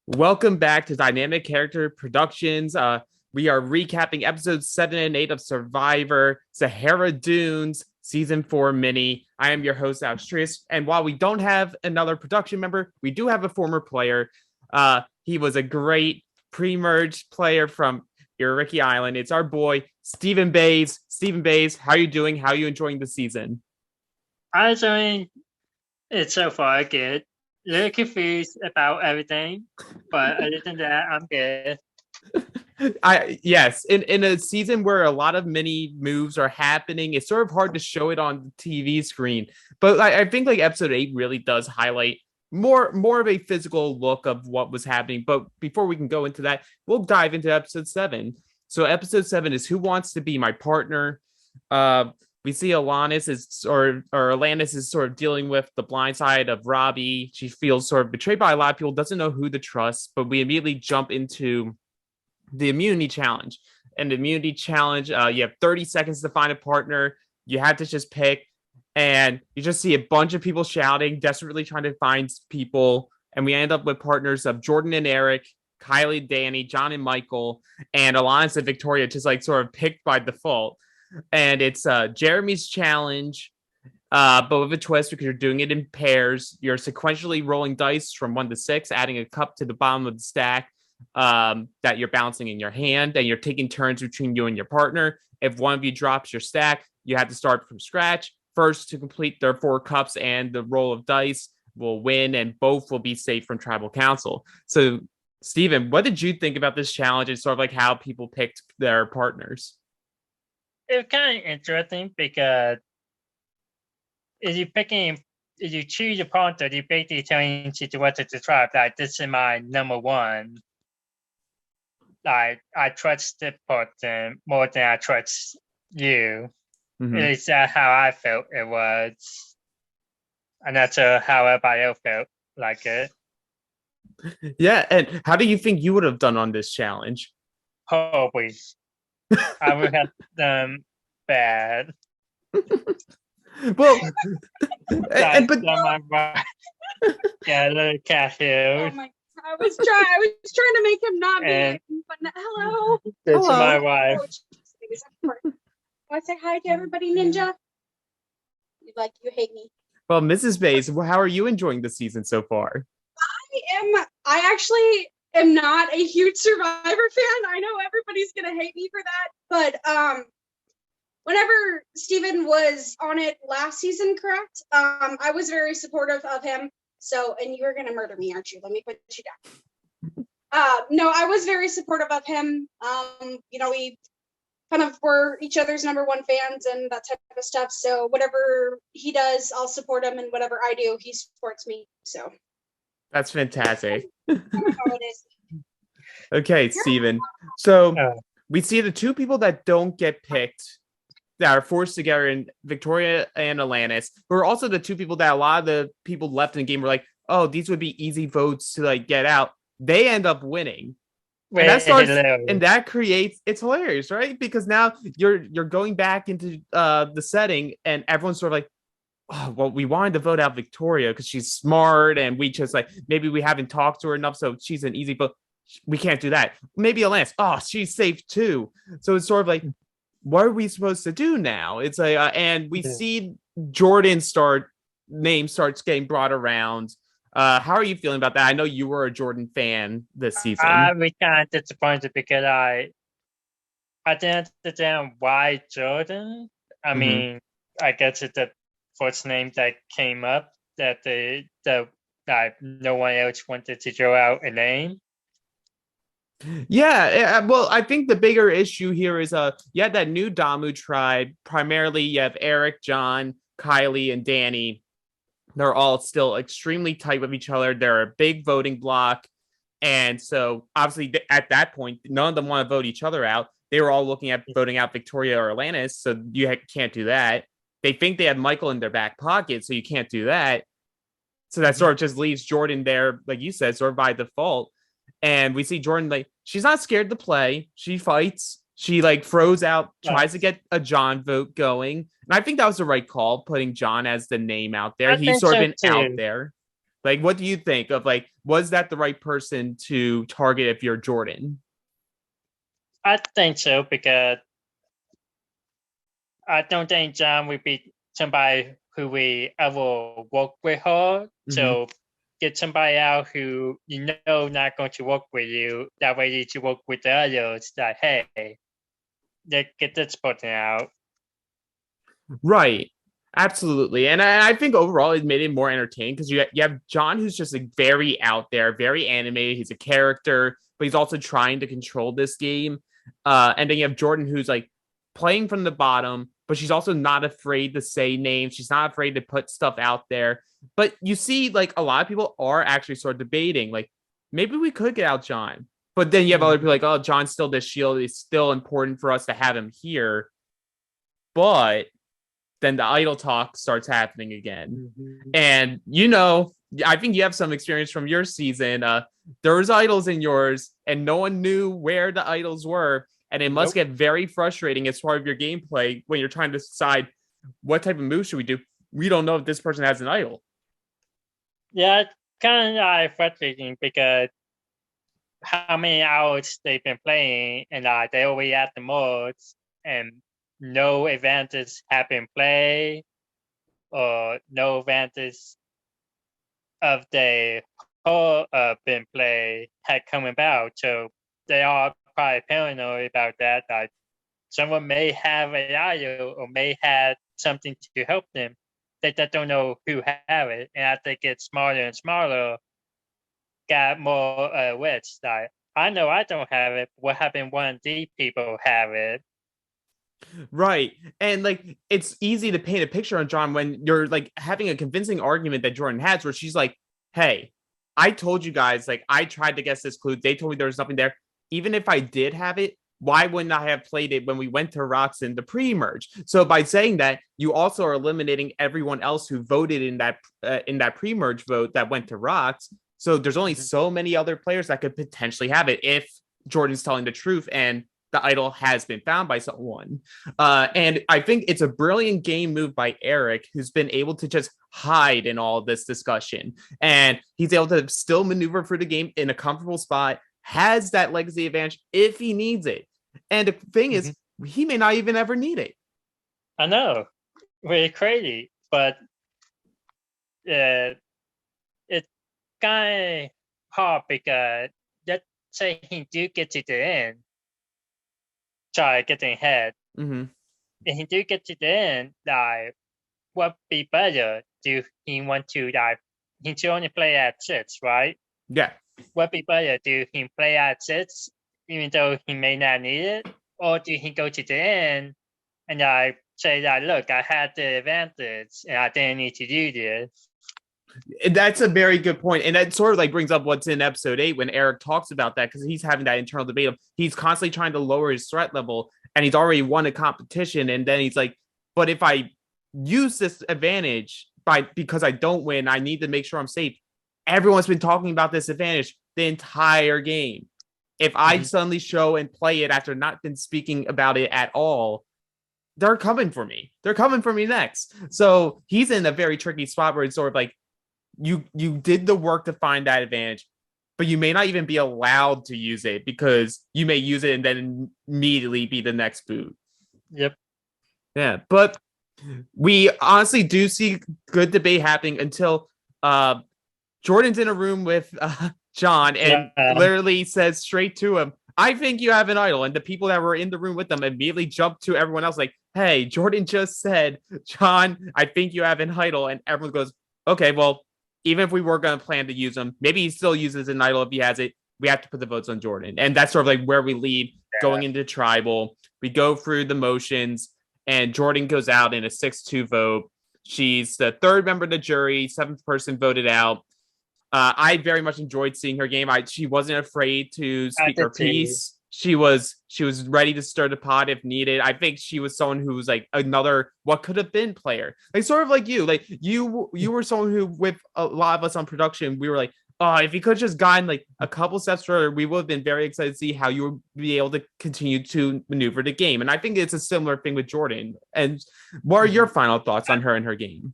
Welcome back to Dynamic Character Productions. We are recapping episodes 7 and 8 of Survivor, Sahara Dunes, Season 4 mini. I am your host, Alex Trias, and while we don't have another production member, we do have a former player. He was a great pre-merge player from Iriki Island. It's our boy, Stephen Bays. Stephen Bays, how are you doing? How are you enjoying the season? I'm doing it so far good. A little confused about everything, but other than that, I'm good. Yes, in a season where a lot of mini moves are happening, it's sort of hard to show it on the TV screen. But I think like episode 8 really does highlight more of a physical look of what was happening. But before we can go into that, we'll dive into episode 7. So episode 7 is Who Wants to Be My Partner? We see Alanis is sort of dealing with the blind side of Robbie. She feels sort of betrayed by a lot of people, doesn't know who to trust, but we immediately jump into the immunity challenge. And the immunity challenge, you have 30 seconds to find a partner. You have to just pick, and you just see a bunch of people shouting, desperately trying to find people. And we end up with partners of Jordyn and Erik, Kylie, Danny, John and Michael, and Alliance and Victoria, just like sort of picked by default. And it's Jeremy's challenge, but with a twist because you're doing it in pairs. You're sequentially rolling dice from 1 to 6, adding a cup to the bottom of the stack that you're balancing in your hand, and you're taking turns between you and your partner. If one of you drops your stack, you have to start from scratch. First to complete their 4 cups and the roll of dice will win, and both will be safe from tribal council. So, Steven, what did you think about this challenge and sort of like how people picked their partners? It was kind of interesting because if you choose a partner, you basically telling situation to tribe like this is my number one. Like I trust this person more than I trust you. Mm-hmm. Is that how I felt it was? And that's how everybody else felt like it. Yeah, and how do you think you would have done on this challenge? Probably. I would have done bad. Well, but yeah, little cashew. Oh my! I was trying to make him not be. But hello. That's my wife. Want to say hi to everybody, Ninja? You hate me. Well, Mrs. Bays, how are you enjoying the season so far? I actually am not a huge Survivor fan. I know everybody's gonna hate me for that, but whenever Steven was on it last season, correct? I was very supportive of him. So, and you're gonna murder me, aren't you? Let me put you down. No, I was very supportive of him. We kind of were each other's number one fans and that type of stuff. So whatever he does, I'll support him, and whatever I do, he supports me. So that's fantastic. Okay, Steven. So we see the 2 people that don't get picked that are forced together in Victoria and Alanis, who are also the 2 people that a lot of the people left in the game were like, oh, these would be easy votes to like get out. They end up winning. And that creates, it's hilarious, right? Because now you're going back into the setting and everyone's sort of like, oh, well, we wanted to vote out Victoria because she's smart and we just like, maybe we haven't talked to her enough, so she's an easy vote. We can't do that. Maybe Alance, oh, she's safe too. So it's sort of like, what are we supposed to do now? It's like, and we see Jordyn name starts getting brought around. How are you feeling about that? I know you were a Jordyn fan this season. I was kind of disappointed because I didn't understand why Jordyn. I mean, I guess it's the first name that came up that no one else wanted to throw out a name. Yeah, well, I think the bigger issue here is you had that new Damu tribe. Primarily, you have Erik, John, Kylie, and Danny. They're all still extremely tight with each other. They're a big voting block. And so, obviously, at that point, none of them want to vote each other out. They were all looking at voting out Victoria or Alanis, so you can't do that. They think they have Michael in their back pocket, so you can't do that. So that sort of just leaves Jordyn there, like you said, sort of by default. And we see Jordyn, like, she's not scared to play. She fights. She, like, throws out, tries to get a John vote going. And I think that was the right call, putting John as the name out there. He's sort of been out there. Like, what do you think of, like, was that the right person to target if you're Jordyn? I think so, because I don't think Jon would be somebody who we ever work with her. So get somebody out who not going to work with you. That way you can work with the others. Like, hey, let's get this person out. Right. Absolutely. And I think overall it made it more entertaining because you have Jon, who's just like very out there, very animated. He's a character, but he's also trying to control this game. And then you have Jordyn, who's like playing from the bottom, but she's also not afraid to say names. She's not afraid to put stuff out there. But you see, like, a lot of people are actually sort of debating, like, maybe we could get out Jon. But then you have other people like, oh, Jon's still the shield. It's still important for us to have him here. But then the idol talk starts happening again. And, I think you have some experience from your season. There was idols in yours, and no one knew where the idols were. And it must get very frustrating as part of your gameplay when you're trying to decide what type of move should we do. We don't know if this person has an idol. Yeah, it's kind of frustrating because how many hours they've been playing, and they already at the modes, and no advances have been played, or no advances of the whole been played had come about. So they are probably paranoid about that. Like, someone may have an idol or may have something to help them. They just don't know who have it. And as they get smarter and smarter, got more wits. Like, I know I don't have it. What happened when these people have it? Right. And like, it's easy to paint a picture on Jon when you're like having a convincing argument that Jordyn has, where she's like, hey, I told you guys, like, I tried to guess this clue. They told me there was nothing there. Even if I did have it, why wouldn't I have played it when we went to Rocks in the pre-merge? So by saying that, you also are eliminating everyone else who voted in that pre-merge vote that went to Rocks. So there's only so many other players that could potentially have it if Jordyn's telling the truth and the idol has been found by someone. And I think it's a brilliant game move by Erik, who's been able to just hide in all of this discussion. And he's able to still maneuver through the game in a comfortable spot, has that legacy advantage if he needs it. And the thing is, he may not even ever need it. I know. Really crazy. But it's kind of hard because let's say he do get to the end. Try getting ahead. If he do get to the end, like, what be better? Do he want to, like, he should only play at 6, right? Yeah. What be better? Do he play at 6, even though he may not need it? Or do he go to the end and say that, look, I had the advantage and I didn't need to do this? That's a very good point. And that sort of like brings up what's in episode 8 when Erik talks about that, because he's having that internal debate of he's constantly trying to lower his threat level and he's already won a competition. And then he's like, but if I use this advantage because I don't win, I need to make sure I'm safe. Everyone's been talking about this advantage the entire game. If I suddenly show and play it after not been speaking about it at all, they're coming for me. They're coming for me next. So he's in a very tricky spot where it's sort of like, you did the work to find that advantage, but you may not even be allowed to use it because you may use it and then immediately be the next boot. Yep. Yeah, but we honestly do see good debate happening until Jordyn's in a room with Jon and literally says straight to him, I think you have an idol. And the people that were in the room with them immediately jumped to everyone else like, hey, Jordyn just said, Jon, I think you have an idol. And everyone goes, okay, well, even if we were going to plan to use him, maybe he still uses an idol if he has it. We have to put the votes on Jordyn. And that's sort of like where we lead going into tribal. We go through the motions and Jordyn goes out in a 6-2 vote. She's the 3rd member of the jury, 7th person voted out. I very much enjoyed seeing her game. She wasn't afraid to speak her piece. She was ready to stir the pot if needed. I think she was someone who was like another what could have been player, like sort of like you. Like you were someone who, with a lot of us on production, we were like, oh, if you could just gotten like a couple steps further, we would have been very excited to see how you would be able to continue to maneuver the game. And I think it's a similar thing with Jordyn. And what are your final thoughts on her and her game?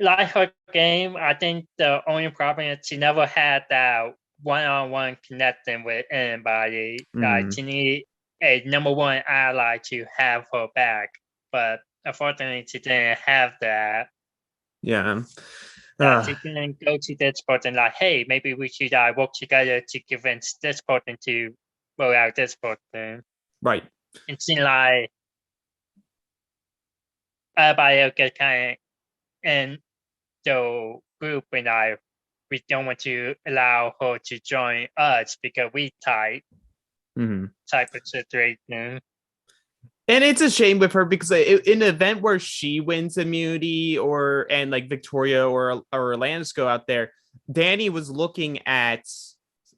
like her game, I think the only problem is she never had that one-on-one connecting with anybody. Like she need a number one ally to have her back, but unfortunately she didn't have that. Yeah. She didn't go to this person like, hey, maybe we should work together to convince this person to roll out this person. Right. It seemed like everybody else get kind of in the group and we don't want to allow her to join us because we type type of situation. And it's a shame with her because in an event where she wins immunity and like Victoria or Alanis go out there, Danny was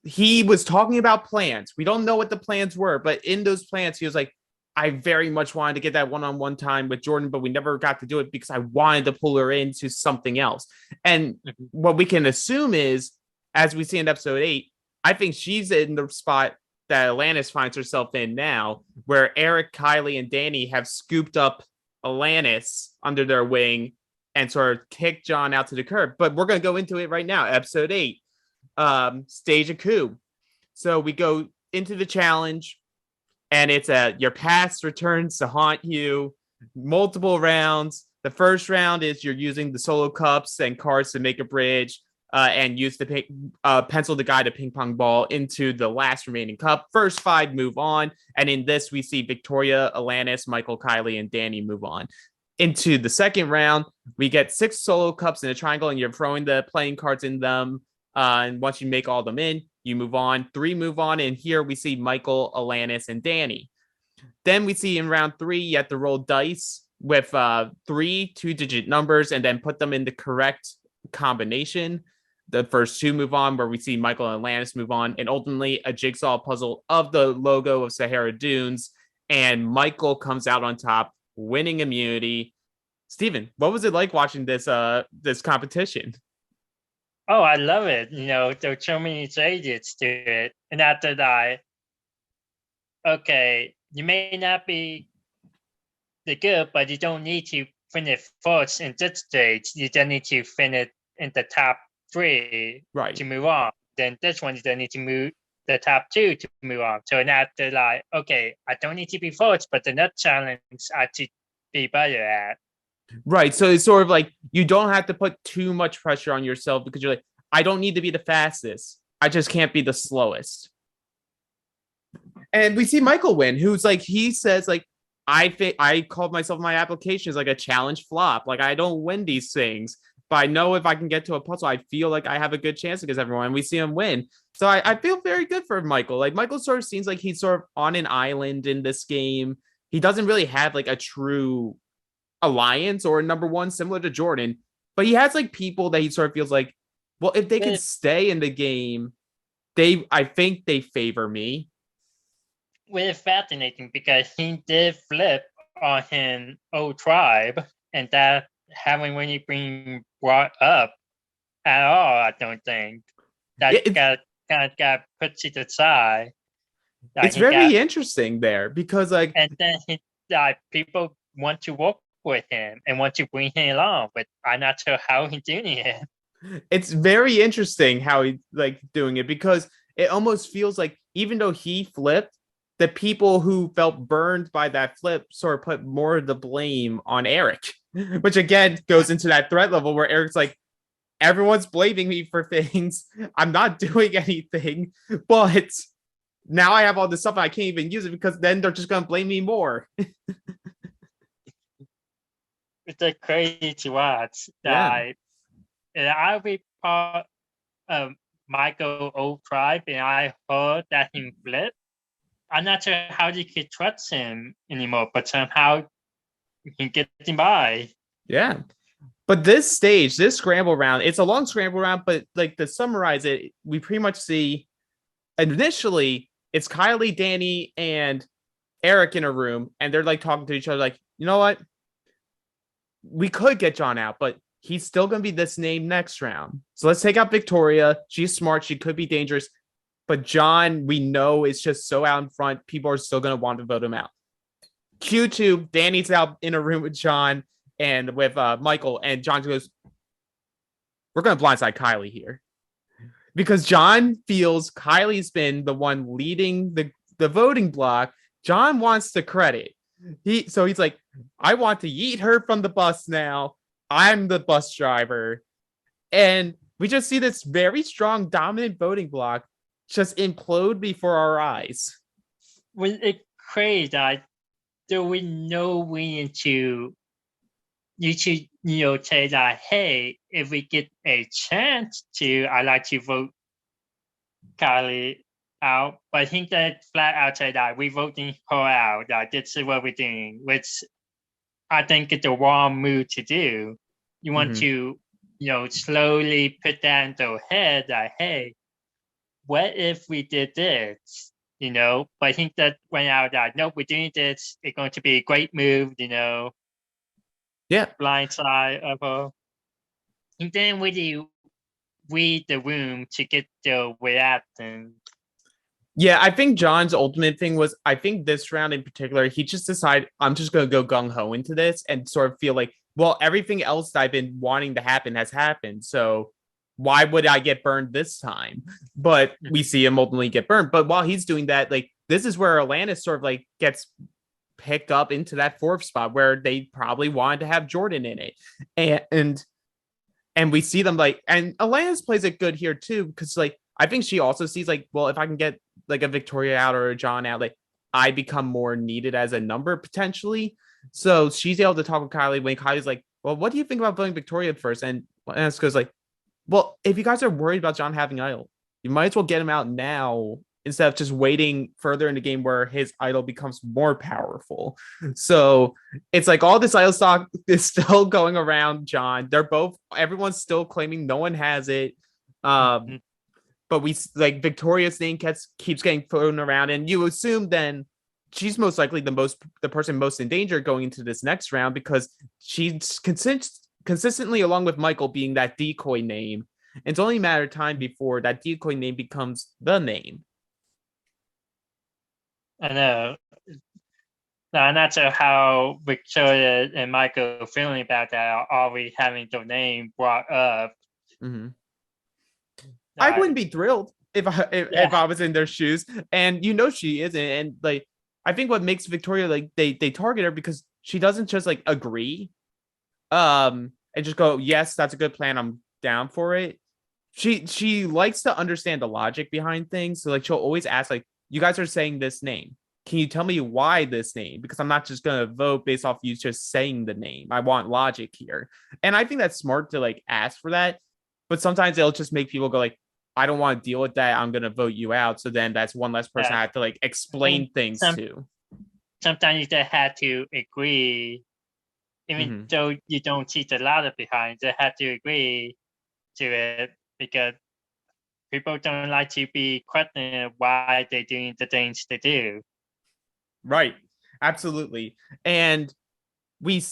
he was talking about plans. We don't know what the plans were, but in those plans, he was like, I very much wanted to get that one-on-one time with Jordyn, but we never got to do it because I wanted to pull her into something else. And what we can assume is, as we see in episode 8, I think she's in the spot that Alanis finds herself in now, where Erik, Kylie, and Danny have scooped up Alanis under their wing and sort of kicked Jon out to the curb. But we're going to go into it right now. Episode 8, stage a coup. So we go into the challenge, and it's your past returns to haunt you. Multiple rounds. The first round is you're using the solo cups and cards to make a bridge. And use the pencil to guide a ping pong ball into the last remaining cup. First 5 move on. And in this, we see Victoria, Alanis, Michael, Kylie, and Danny move on. Into the second round, we get 6 solo cups in a triangle, and you're throwing the playing cards in them. And once you make all of them in, you move on. 3 move on. And here we see Michael, Alanis, and Danny. Then we see in round 3, you have to roll dice with 3 2-digit numbers and then put them in the correct combination. The first 2 move on, where we see Michael and Alanis move on, and ultimately a jigsaw puzzle of the logo of Sahara Dunes, and Michael comes out on top, winning immunity. Steven, what was it like watching this competition? Oh, I love it. There were so many stages to it. And after that, okay, you may not be the good, but you don't need to finish first in this stage. You just need to finish in the top 3 to move on. Then this one, you don't need to move the top 2 to move on. So now they're like, okay, I don't need to be first, but the next challenge I should be better at. Right. So it's sort of like you don't have to put too much pressure on yourself because you're like, I don't need to be the fastest. I just can't be the slowest. And we see Michael win, who's like, he says like, I called myself my application as like a challenge flop. Like I don't win these things. But I know if I can get to a puzzle, I feel like I have a good chance against everyone. And we see him win. So I feel very good for Michael. Like Michael sort of seems like he's sort of on an island in this game. He doesn't really have like a true alliance or a number one similar to Jordyn. But he has like people that he sort of feels like, well, if they can stay in the game, I think they favor me. It's fascinating because he did flip on his old tribe, and that haven't really been brought up at all. I don't think that got put to the side. It's very interesting there because and then people want to work with him and want to bring him along, but I'm not sure how he's doing it. It's very interesting how he's doing it because it almost feels like even though he flipped, the people who felt burned by that flip sort of put more of the blame on Erik, which again goes into that threat level where Eric's like, everyone's blaming me for things. I'm not doing anything, but now I have all this stuff and I can't even use it because then they're just going to blame me more. It's like crazy to watch. I be part of Michael old tribe and I heard that he flipped. I'm not sure how you could trust him anymore, but somehow you can get him by. Yeah. But this stage, this scramble round, it's a long scramble round, but to summarize it, we pretty much see initially it's Kylie, Danny, and Erik in a room, and they're talking to each other like, you know what? We could get Jon out, but he's still going to be this name next round. So let's take out Victoria. She's smart. She could be dangerous. But Jon, we know, is just so out in front. People are still going to want to vote him out. Q2, Danny's out in a room with Jon and with Michael. And Jon goes, we're going to blindside Kylie here. Because Jon feels Kylie's been the one leading the voting block. Jon wants the credit. He's like, I want to yeet her from the bus now. I'm the bus driver. And we just see this very strong, dominant voting block just implode before our eyes. Was it crazy that there was no way to you should, say that, hey, if we get a chance to, I'd like to vote Kylie out. But I think that flat out say that we're voting her out, that this is what we're doing, which I think is the wrong move to do. You want to, slowly put that in their head that, hey, what if we did this? But I think that went out that, nope, we're doing this. It's going to be a great move, Yeah. Blindside of her. And then when you read the room to get the reaction. Yeah, I think Jon's ultimate thing was, I think this round in particular, he just decided, I'm just going to go gung-ho into this and sort of feel like, well, everything else that I've been wanting to happen has happened. So why would I get burned this time? But we see him ultimately get burned. But while he's doing that, like, this is where Alanis sort of like gets picked up into that fourth spot where they probably wanted to have Jordyn in it. And we see them like, and Alanis plays it good here too, because like, I think she also sees like, well, if I can get like a Victoria out or a Jon out, like I become more needed as a number potentially. So she's able to talk with Kylie when Kylie's like, well, what do you think about voting Victoria first? And Alanis goes like, well, if you guys are worried about Jon having idol, you might as well get him out now instead of just waiting further in the game where his idol becomes more powerful. So it's like all this idol stock is still going around Jon. Everyone's still claiming no one has it. But we like Victoria's name keeps getting thrown around, and you assume then she's most likely the person most in danger going into this next round because she's consistently, along with Michael, being that decoy name. And it's only a matter of time before that decoy name becomes the name. I know. No, I'm not sure how Victoria and Michael are feeling about that. Are we having their name brought up? Mm-hmm. I wouldn't be thrilled if I was in their shoes, and she isn't. And like, I think what makes Victoria like they target her because she doesn't just like agree, and just go, yes, that's a good plan, I'm down for it. She likes to understand the logic behind things, so like she'll always ask like, you guys are saying this name, can you tell me why this name? Because I'm not just gonna vote based off you just saying the name. I want logic here, and I think that's smart to like ask for that. But sometimes it'll just make people go like, I don't want to deal with that. I'm going to vote you out. So then that's one less person I have to like explain things to. Sometimes you just have to agree, even though you don't see the logic behind, they have to agree to it because people don't like to be questioning why they're doing the things they do. Right. Absolutely. And we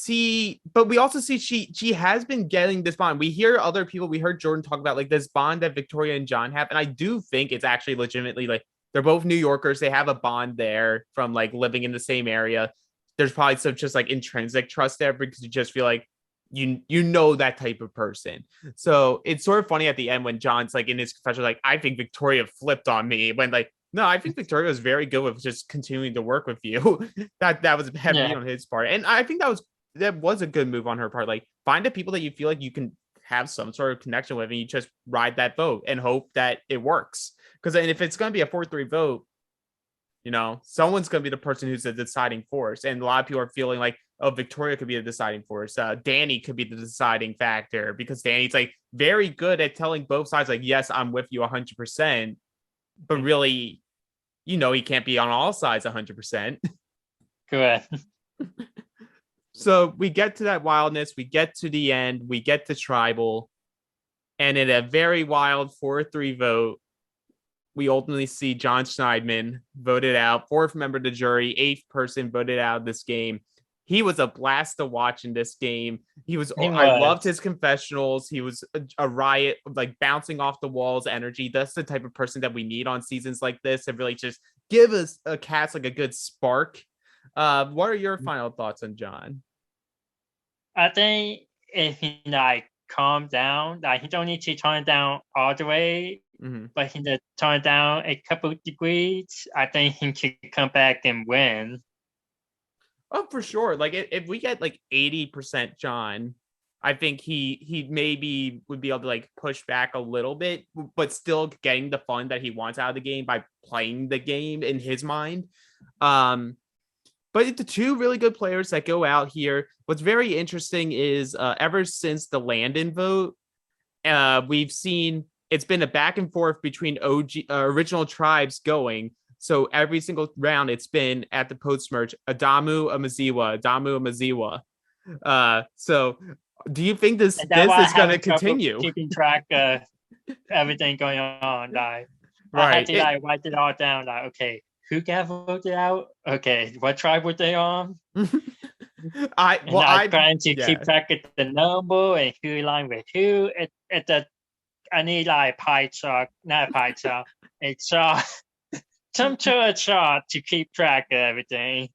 also see she has been getting this bond. We hear other people, we heard Jordyn talk about like this bond that Victoria and Jon have. And I do think it's actually legitimately like they're both New Yorkers. They have a bond there from like living in the same area. There's probably some just like intrinsic trust there because you just feel like you know that type of person. So it's sort of funny at the end when Jon's like in his confession, like, I think Victoria flipped on me when like, no, I think Victoria was very good with just continuing to work with you. that was heavy on his part. And I think that was a good move on her part. Like, find the people that you feel like you can have some sort of connection with, and you just ride that vote and hope that it works. Because if it's going to be a 4-3 vote, someone's going to be the person who's the deciding force. And a lot of people are feeling like, oh, Victoria could be the deciding force. Danny could be the deciding factor because Danny's like very good at telling both sides, like, yes, I'm with you 100%. But really, he can't be on all sides 100%. Correct. So we get to that wildness. We get to the end. We get to tribal. And in a very wild 4-3 vote, we ultimately see Jon Schneidman voted out, 4th member of the jury, 8th person voted out of this game. He was a blast to watch in this game. I loved his confessionals. He was a riot, like bouncing off the walls energy. That's the type of person that we need on seasons like this to really just give us a cast like a good spark. What are your final thoughts on Jon? I think if he like calm down. Like he don't need to turn it down all the way, but he just turn it down a couple degrees. I think he can come back and win. Oh, for sure. Like if we get like 80% Jon, I think he maybe would be able to like push back a little bit, but still getting the fun that he wants out of the game by playing the game in his mind. But the two really good players that go out here. What's very interesting is ever since the Landon vote, we've seen it's been a back and forth between original tribes going. So every single round, it's been at the post merge, Adamu Amaziwa. So do you think this is going to continue? Keeping track of everything going on. Like, right. I had to write it all down. Like, okay, who got voted out? Okay, what tribe were they on? I'm trying to keep track of the number and who aligned with who. I need like pie chart, not a pie chart, a chart. Some chart to keep track of everything.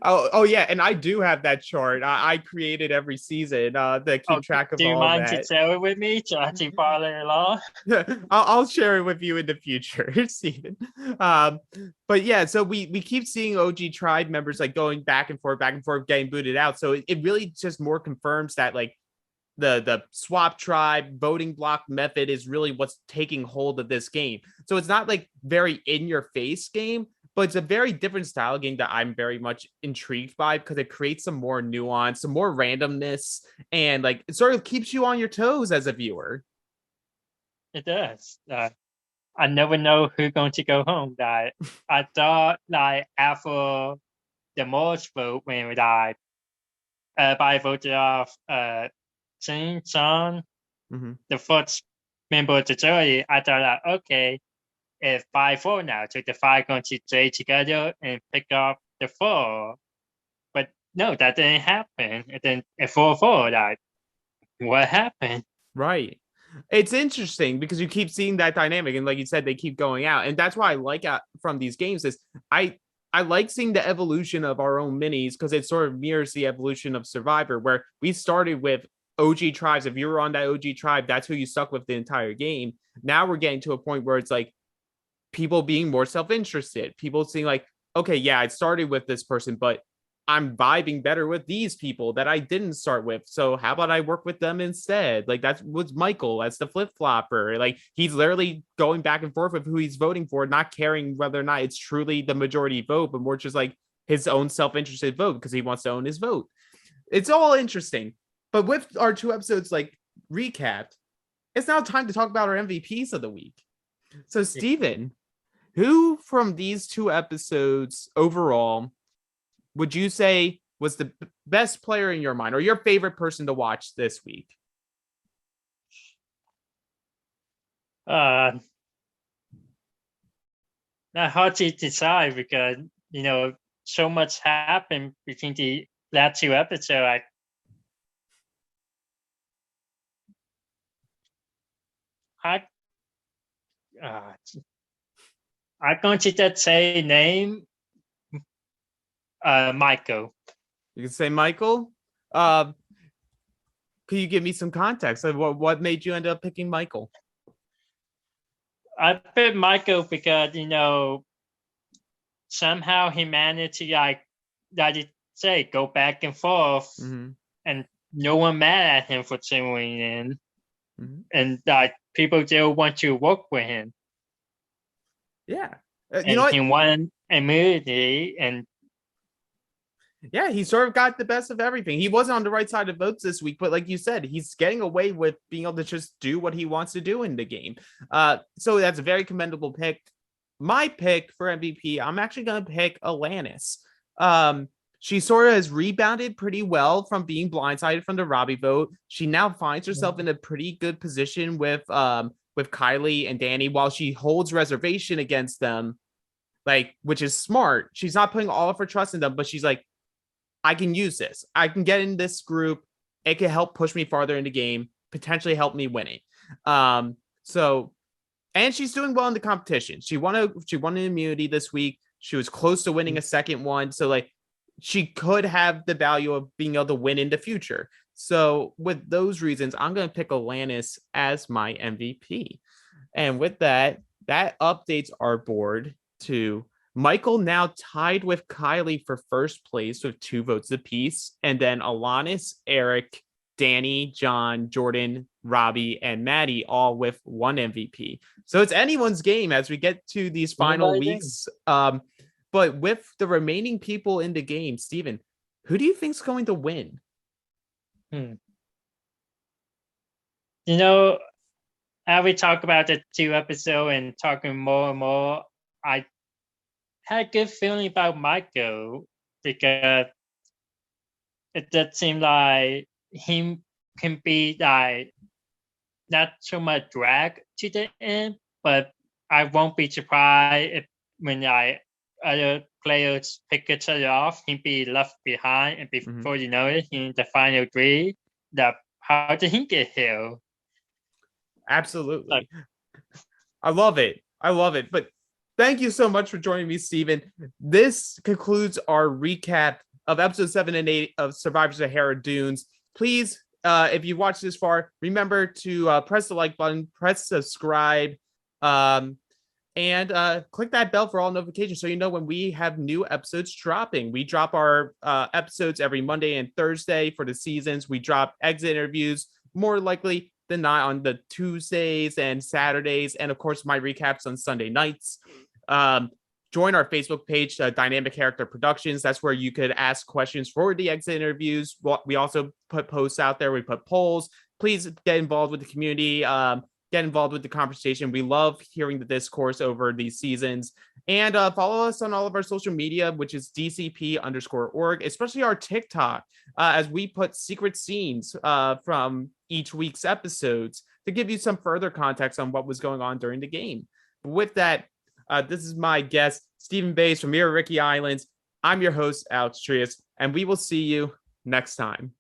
Oh yeah, and I do have that chart. I created every season to keep track of all that. Do you mind to share it with me so I can follow along? I'll share it with you in the future, Steven. But yeah, so we keep seeing OG tribe members like going back and forth, getting booted out. So it really just more confirms that like the swap tribe voting block method is really what's taking hold of this game. So it's not like very in your face game, but it's a very different style game that I'm very much intrigued by because it creates some more nuance, some more randomness, and like it sort of keeps you on your toes as a viewer. It does. I never know who's going to go home. That I thought like after the Morse vote when we died, everybody voted off Son, the first member of the jury. I thought that okay, if 5-4 now, so the 5 going to stay together and pick up the 4. But no, that didn't happen. And then at 4-4, like what happened? Right. It's interesting because you keep seeing that dynamic, and like you said, they keep going out, and that's why I like from these games is I like seeing the evolution of our own minis because it sort of mirrors the evolution of Survivor, where we started with OG tribes. If you were on that OG tribe, that's who you stuck with the entire game. Now we're getting to a point where it's like people being more self-interested, people seeing like, okay, yeah, I started with this person, but I'm vibing better with these people that I didn't start with. So how about I work with them instead? Like that's what's Michael. That's the flip-flopper. Like he's literally going back and forth with who he's voting for, not caring whether or not it's truly the majority vote, but more just like his own self-interested vote because he wants to own his vote. It's all interesting. But with our 2 episodes like recapped, it's now time to talk about our MVPs of the week. So Steven, who from these 2 episodes overall would you say was the best player in your mind or your favorite person to watch this week? Not hard to decide because, so much happened between the last 2 episodes. I'm going to just say name Michael. You can say Michael. Could you give me some context of what made you end up picking Michael? I picked Michael because somehow he managed to go back and forth, and no one mad at him for tuning in, and people still want to work with him. Yeah, you know what? He won immunity, and yeah, he sort of got the best of everything. He wasn't on the right side of votes this week, but like you said, he's getting away with being able to just do what he wants to do in the game. So that's a very commendable pick. My pick for MVP, I'm actually going to pick Alanis. She sort of has rebounded pretty well from being blindsided from the Robbie vote. She now finds herself in a pretty good position with Kylie and Danny while she holds reservation against them, like, which is smart. She's not putting all of her trust in them, but she's like, I can use this. I can get in this group. It can help push me farther in the game, potentially help me win it. And she's doing well in the competition. She won an immunity this week. She was close to winning a second one. So like she could have the value of being able to win in the future. So with those reasons, I'm going to pick Alanis as my MVP. And with that, that updates our board to Michael now tied with Kylie for first place with 2 votes apiece. And then Alanis, Erik, Danny, Jon, Jordyn, Robbie, and Maddie all with 1 MVP. So it's anyone's game as we get to these final weeks. But with the remaining people in the game, Steven, who do you think is going to win? You know, as we talk about the 2 episodes and talking more and more, I had a good feeling about Michael because it does seem like he can be like not so much drag to the end, but I won't be surprised if when other players pick each other off, he'd be left behind, and before you know it, in the final 3, how did he get here? Absolutely. I love it. But thank you so much for joining me, Steven. This concludes our recap of episode 7 and 8 of Survivor Sahara Dunes. Please, if you watched this far, remember to press the like button, press subscribe, and click that bell for all notifications so you know when we have new episodes dropping. We drop our episodes every Monday and Thursday for the seasons. We drop exit interviews more likely than not on the Tuesdays and Saturdays, and of course my recaps on Sunday nights. Join our Facebook page, Dynamic Character Productions. That's where you could ask questions for the exit interviews. We also put posts out there. We put polls. Please get involved with the community. Get involved with the conversation. We love hearing the discourse over these seasons. And follow us on all of our social media, which is DCP_org, especially our TikTok, as we put secret scenes from each week's episodes to give you some further context on what was going on during the game. With that, this is my guest, Stephen Bays from Mirror Ricky Islands. I'm your host, Alex Trias, and we will see you next time.